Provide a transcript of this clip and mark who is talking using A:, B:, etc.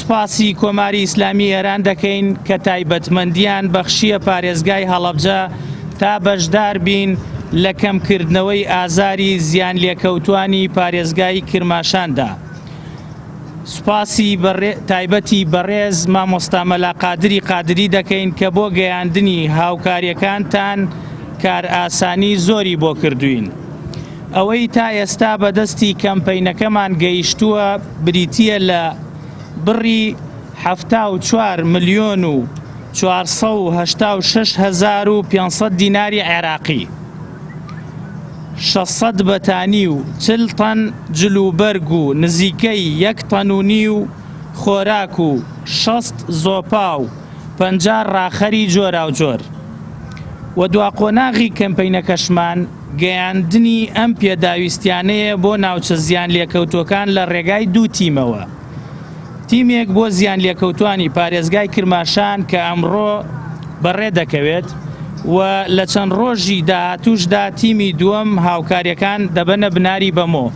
A: سوپاسی کۆماری ئیسلامی ئێران دەکەین کە تایبەتمەندیان بەخشیە پارێزگای هەڵەبجە تا بەشدار بین لە کەمکردنەوەی ئازاری زیان لێکەوتوانی پارێزگای کرماشاندا. سوپاسی تایبەتی بەڕێز مامۆستا مەلا قادری قادری دەکەین کە بۆ گەیاندنی هاوکاریەکانتان کار ئاسانی زۆری بۆ کردوین. ئەوەی تا ئێستا بەدەستی کەمپەینەکەمان گەیشتووە بریتیە لە بڕی 74,486,500 دیناری عێراقی، 600 بەتانی و 40 تەن جلوبەرگ و نزیکەی 1 تەن و نیو خۆراک و 60 زۆپا و 50 ڕاخەری جۆراوجۆر. و دواقۆناغی کەمپەینەکەشمان گەیاندنی ئەم پێداویستیانەیە بۆ ناوچە زیان لێکەوتوەکان لە ڕێگای دوو تیمەوە. تیمێک بۆ زیان لێکەوتوانی پارێزگای کرماشان کە ئەمڕۆ بەڕێ دەکەوێت و لە چەند ڕۆژی داهاتووشدا تیمی دووەم هاوکاریەکان دەبەنە بناری بەمۆ.